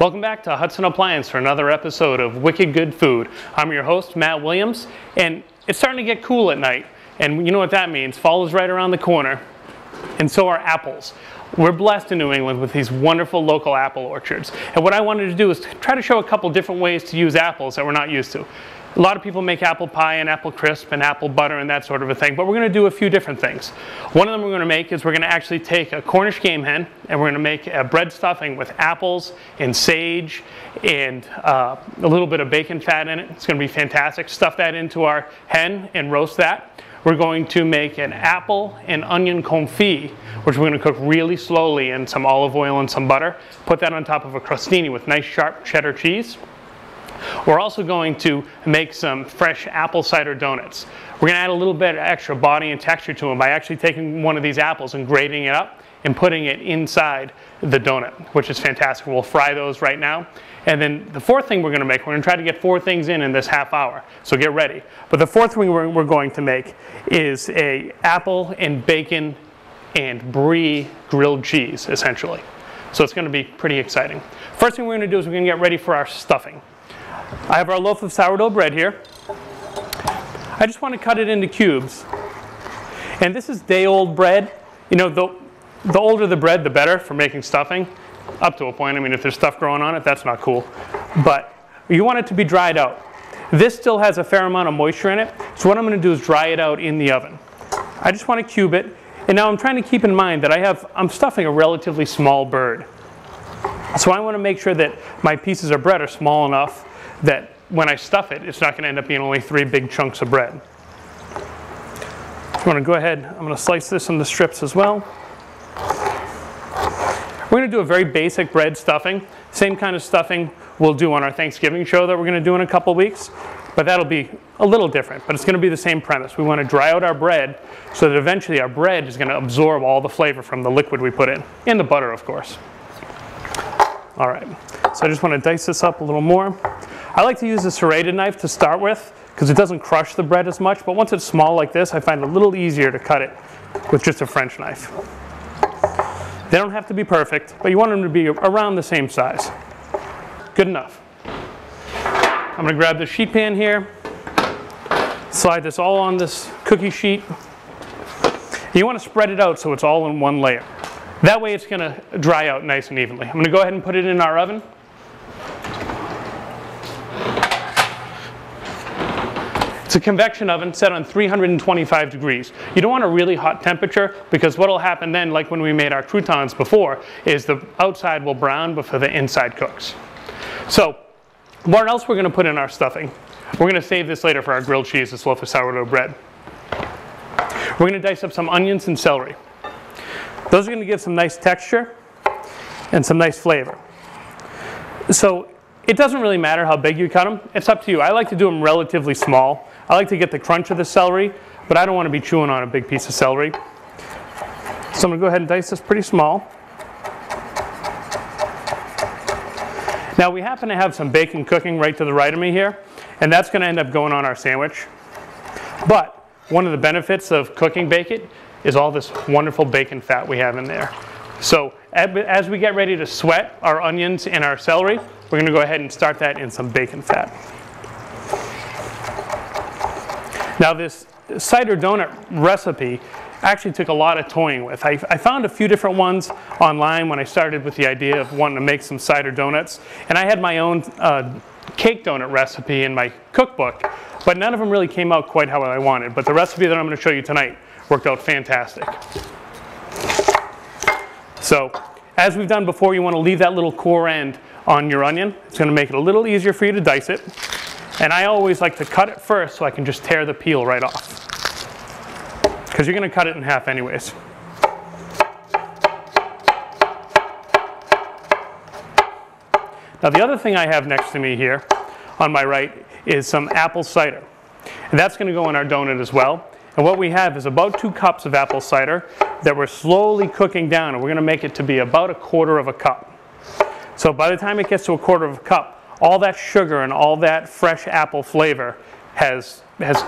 Welcome back to Hudson Appliance for another episode of Wicked Good Food. I'm your host, Matt Williams, and it's starting to get cool at night. And you know what that means. Fall is right around the corner, and so are apples. We're blessed in New England with these wonderful local apple orchards. And what I wanted to do is try to show a couple different ways to use apples that we're not used to. A lot of people make apple pie and apple crisp and apple butter and that sort of a thing, but we're going to do a few different things. One of them we're going to make is we're going to actually take a Cornish game hen and we're going to make a bread stuffing with apples and sage and a little bit of bacon fat in it. It's going to be fantastic. Stuff that into our hen and roast that. We're going to make an apple and onion confit, which we're going to cook really slowly in some olive oil and some butter. Put that on top of a crostini with nice sharp cheddar cheese. We're also going to make some fresh apple cider donuts. We're going to add a little bit of extra body and texture to them by actually taking one of these apples and grating it up and putting it inside the donut, which is fantastic. We'll fry those right now. And then the fourth thing we're going to make, we're going to try to get 4 things in this half hour, so get ready. But the fourth thing we're going to make is a apple and bacon and brie grilled cheese, essentially. So it's going to be pretty exciting. First thing we're going to do is we're going to get ready for our stuffing. I have our loaf of sourdough bread here. I just want to cut it into cubes. And this is day-old bread. You know, the older the bread, the better for making stuffing, up to a point. I mean, if there's stuff growing on it, that's not cool. But you want it to be dried out. This still has a fair amount of moisture in it, so what I'm going to do is dry it out in the oven. I just want to cube it, and now I'm trying to keep in mind that I'm stuffing a relatively small bird. So I want to make sure that my pieces of bread are small enough that when I stuff it, it's not going to end up being only 3 big chunks of bread. I'm going to go ahead, I'm going to slice this into strips as well. We're going to do a very basic bread stuffing. Same kind of stuffing we'll do on our Thanksgiving show that we're going to do in a couple weeks, but that'll be a little different, but it's going to be the same premise. We want to dry out our bread so that eventually our bread is going to absorb all the flavor from the liquid we put in, and the butter, of course. All right, so I just want to dice this up a little more. I like to use a serrated knife to start with because it doesn't crush the bread as much, but once it's small like this, I find it a little easier to cut it with just a French knife. They don't have to be perfect, but you want them to be around the same size. Good enough. I'm going to grab the sheet pan here, slide this all on this cookie sheet. You want to spread it out so it's all in one layer. That way it's going to dry out nice and evenly. I'm going to go ahead and put it in our oven. It's a convection oven set on 325 degrees. You don't want a really hot temperature because what will happen then, like when we made our croutons before, is the outside will brown before the inside cooks. So what else we're going to put in our stuffing? We're going to save this later for our grilled cheese, this loaf of sourdough bread. We're going to dice up some onions and celery. Those are going to give some nice texture and some nice flavor. So it doesn't really matter how big you cut them. It's up to you. I like to do them relatively small. I like to get the crunch of the celery, but I don't want to be chewing on a big piece of celery. So I'm going to go ahead and dice this pretty small. Now we happen to have some bacon cooking right to the right of me here, and that's going to end up going on our sandwich. But one of the benefits of cooking bacon is all this wonderful bacon fat we have in there. So as we get ready to sweat our onions and our celery, we're going to go ahead and start that in some bacon fat. Now this cider donut recipe actually took a lot of toying with. I found a few different ones online when I started with the idea of wanting to make some cider donuts. And I had my own cake donut recipe in my cookbook, but none of them really came out quite how I wanted. But the recipe that I'm going to show you tonight worked out fantastic. So as we've done before, you want to leave that little core end on your onion. It's going to make it a little easier for you to dice it. And I always like to cut it first so I can just tear the peel right off, because you're going to cut it in half anyways. Now the other thing I have next to me here on my right is some apple cider. And that's going to go in our donut as well. And what we have is about 2 cups of apple cider that we're slowly cooking down, and we're going to make it to be about 1/4 cup. So by the time it gets to 1/4 cup, all that sugar and all that fresh apple flavor has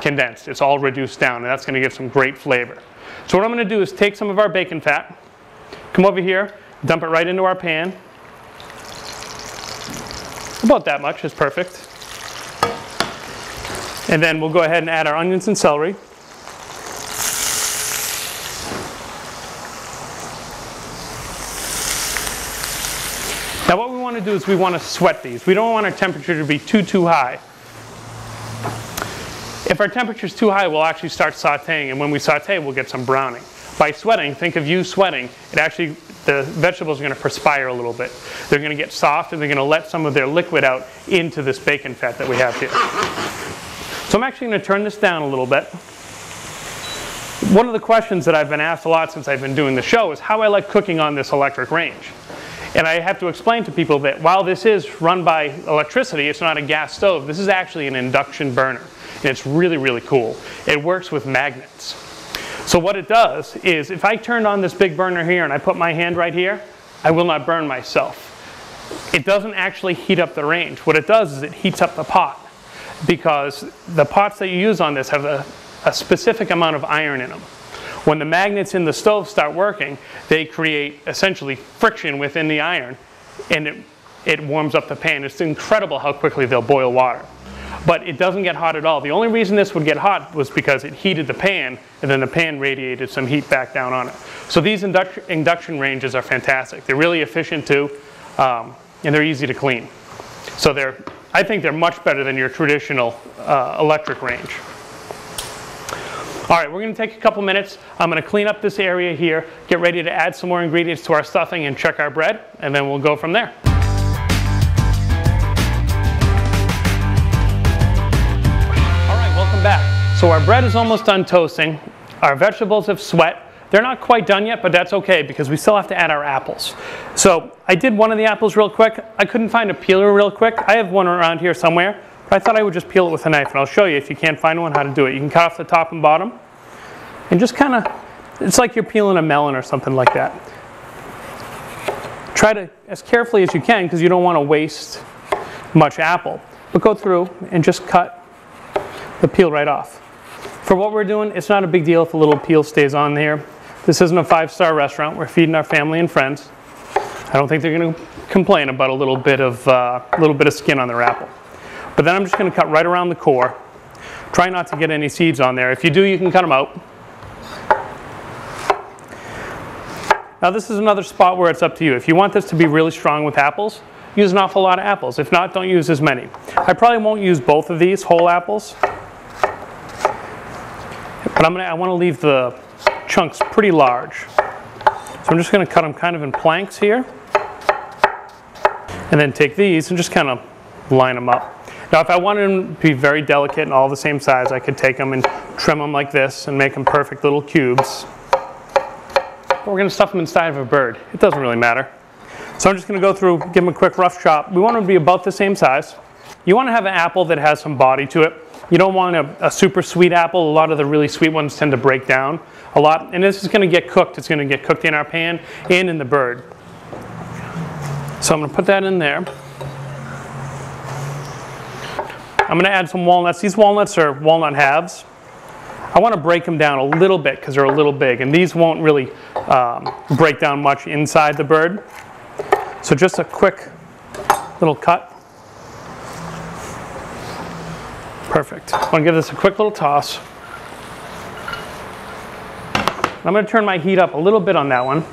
condensed. It's all reduced down, and that's going to give some great flavor. So what I'm going to do is take some of our bacon fat, come over here, dump it right into our pan. About that much is perfect. And then we'll go ahead and add our onions and celery. Now what we want to do is we want to sweat these. We don't want our temperature to be too high. If our temperature is too high, we'll actually start sauteing, and when we saute, we'll get some browning. By sweating, think of you sweating, the vegetables are going to perspire a little bit. They're going to get soft, and they're going to let some of their liquid out into this bacon fat that we have here. So I'm actually going to turn this down a little bit. One of the questions that I've been asked a lot since I've been doing the show is how I like cooking on this electric range. And I have to explain to people that while this is run by electricity, it's not a gas stove. This is actually an induction burner. And it's really, really cool. It works with magnets. So what it does is if I turned on this big burner here and I put my hand right here, I will not burn myself. It doesn't actually heat up the range. What it does is it heats up the pot, because the pots that you use on this have a specific amount of iron in them. When the magnets in the stove start working, they create essentially friction within the iron, and it warms up the pan. It's incredible how quickly they'll boil water. But it doesn't get hot at all. The only reason this would get hot was because it heated the pan, and then the pan radiated some heat back down on it. So these induction ranges are fantastic. They're really efficient too, and they're easy to clean. So I think they're much better than your traditional electric range. All right, we're going to take a couple minutes. I'm going to clean up this area here, get ready to add some more ingredients to our stuffing and check our bread, and then we'll go from there. All right, welcome back. So our bread is almost done toasting. Our vegetables have sweat. They're not quite done yet, but that's okay because we still have to add our apples. So I did one of the apples real quick. I couldn't find a peeler real quick. I have one around here somewhere. I thought I would just peel it with a knife, and I'll show you if you can't find one how to do it. You can cut off the top and bottom, and just kind of, it's like you're peeling a melon or something like that. Try to, as carefully as you can, because you don't want to waste much apple, but go through and just cut the peel right off. For what we're doing, it's not a big deal if a little peel stays on there. This isn't a 5-star restaurant. We're feeding our family and friends. I don't think they're going to complain about a little bit of skin on their apple. But then I'm just going to cut right around the core. Try not to get any seeds on there. If you do, you can cut them out. Now this is another spot where it's up to you. If you want this to be really strong with apples, use an awful lot of apples. If not, don't use as many. I probably won't use both of these whole apples. But I want to leave the chunks pretty large. So I'm just going to cut them kind of in planks here. And then take these and just kind of line them up. Now if I wanted them to be very delicate and all the same size, I could take them and trim them like this and make them perfect little cubes. But we're going to stuff them inside of a bird. It doesn't really matter. So I'm just going to go through, give them a quick rough chop. We want them to be about the same size. You want to have an apple that has some body to it. You don't want a super sweet apple. A lot of the really sweet ones tend to break down a lot. And this is going to get cooked. It's going to get cooked in our pan and in the bird. So I'm going to put that in there. I'm going to add some walnuts. These walnuts are walnut halves. I want to break them down a little bit because they're a little big, and these won't really break down much inside the bird. So just a quick little cut. Perfect. I want to give this a quick little toss. I'm going to turn my heat up a little bit on that one.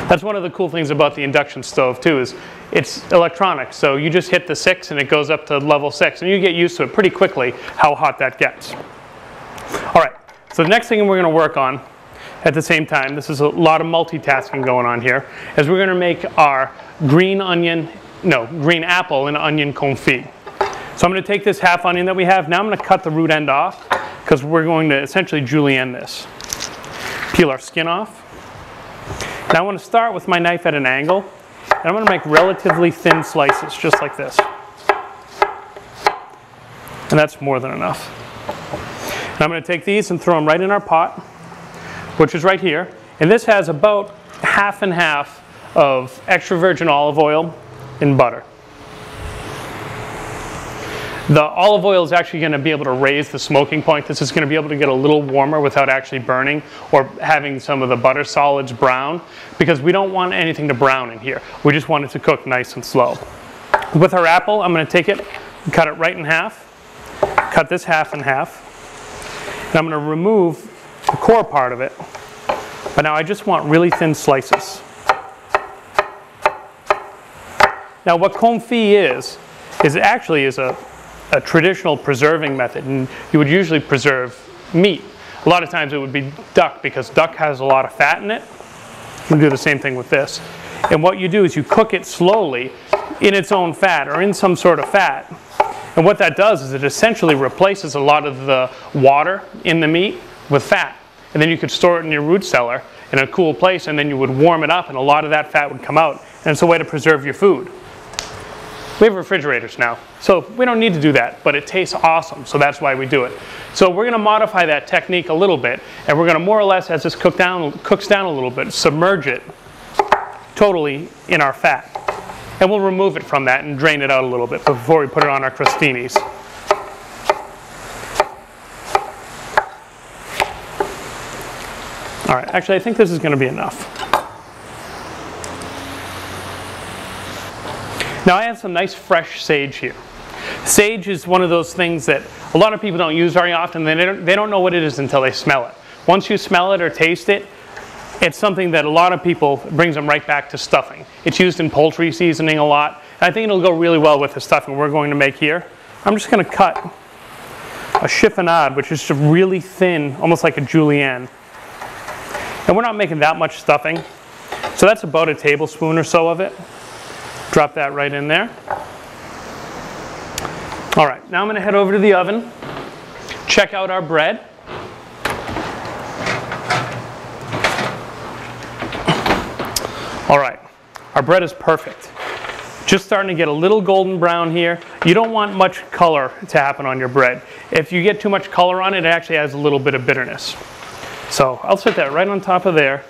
That's one of the cool things about the induction stove too, is it's electronic. So you just hit the 6 and it goes up to level 6, and you get used to it pretty quickly how hot that gets. All right, so the next thing we're going to work on at the same time, this is a lot of multitasking going on here, is we're going to make our green apple and onion confit. So I'm going to take this half onion that we have. Now I'm going to cut the root end off because we're going to essentially julienne this. Peel our skin off. Now I want to start with my knife at an angle, and I'm going to make relatively thin slices, just like this. And that's more than enough. And I'm going to take these and throw them right in our pot, which is right here. And this has about half and half of extra virgin olive oil and butter. The olive oil is actually going to be able to raise the smoking point. This is going to be able to get a little warmer without actually burning or having some of the butter solids brown, because we don't want anything to brown in here. We just want it to cook nice and slow. With our apple, I'm going to take it and cut it right in half. Cut this half in half. And I'm going to remove the core part of it. But now I just want really thin slices. Now what confit is actually a traditional preserving method, and you would usually preserve meat. A lot of times it would be duck, because duck has a lot of fat in it. You can do the same thing with this. And what you do is you cook it slowly in its own fat, or in some sort of fat. And what that does is it essentially replaces a lot of the water in the meat with fat. And then you could store it in your root cellar in a cool place, and then you would warm it up and a lot of that fat would come out. And it's a way to preserve your food. We have refrigerators now, so we don't need to do that, but it tastes awesome, so that's why we do it. So we're going to modify that technique a little bit, and we're going to more or less, as this cooks down a little bit, submerge it totally in our fat. And we'll remove it from that and drain it out a little bit before we put it on our crostinis. All right, actually I think this is going to be enough. Now I have some nice fresh sage here. Sage is one of those things that a lot of people don't use very often. They don't know what it is until they smell it. Once you smell it or taste it, it's something that a lot of people brings them right back to stuffing. It's used in poultry seasoning a lot. And I think it'll go really well with the stuffing we're going to make here. I'm just going to cut a chiffonade, which is just really thin, almost like a julienne. And we're not making that much stuffing. So that's about a tablespoon or so of it. Drop that right in there. All right, now I'm going to head over to the oven, check out our bread. All right, our bread is perfect. Just starting to get a little golden brown here. You don't want much color to happen on your bread. If you get too much color on it, it actually adds a little bit of bitterness. So I'll set that right on top of there.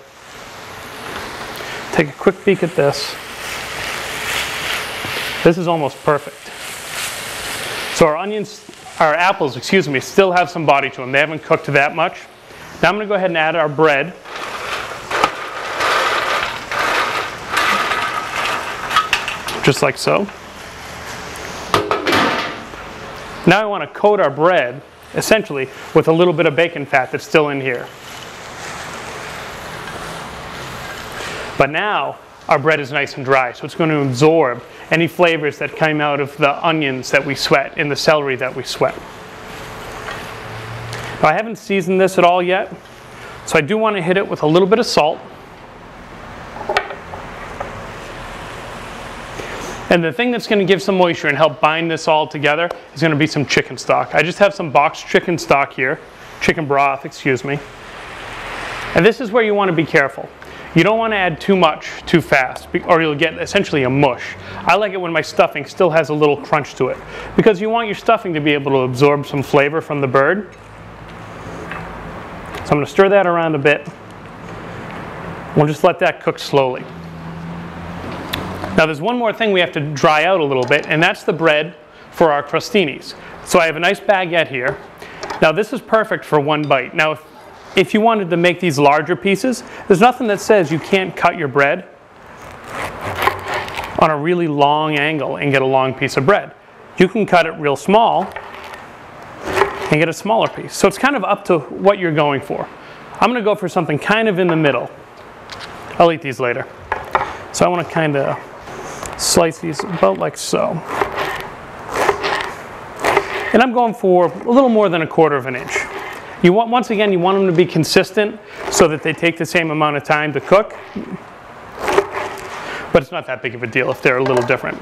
Take a quick peek at this. This is almost perfect. So our apples, excuse me, still have some body to them. They haven't cooked that much. Now I'm going to go ahead and add our bread. Just like so. Now I want to coat our bread, essentially, with a little bit of bacon fat that's still in here. But now our bread is nice and dry, so it's going to absorb any flavors that came out of the onions that we sweat and the celery that we sweat. Now I haven't seasoned this at all yet, so I do want to hit it with a little bit of salt. And the thing that's going to give some moisture and help bind this all together is going to be some chicken stock. I just have some boxed chicken stock here, chicken broth, excuse me. And this is where you want to be careful. You don't want to add too much too fast, or you'll get essentially a mush. I like it when my stuffing still has a little crunch to it, because you want your stuffing to be able to absorb some flavor from the bird. So I'm going to stir that around a bit. We'll just let that cook slowly. Now there's one more thing we have to dry out a little bit, and that's the bread for our crostinis. So I have a nice baguette here. Now this is perfect for one bite. Now if you wanted to make these larger pieces, there's nothing that says you can't cut your bread on a really long angle and get a long piece of bread. You can cut it real small and get a smaller piece. So it's kind of up to what you're going for. I'm going to go for something kind of in the middle. I'll eat these later. So I want to kind of slice these about like so. And I'm going for a little more than 1/4 of an inch. Once again, you want them to be consistent so that they take the same amount of time to cook. But it's not that big of a deal if they're a little different.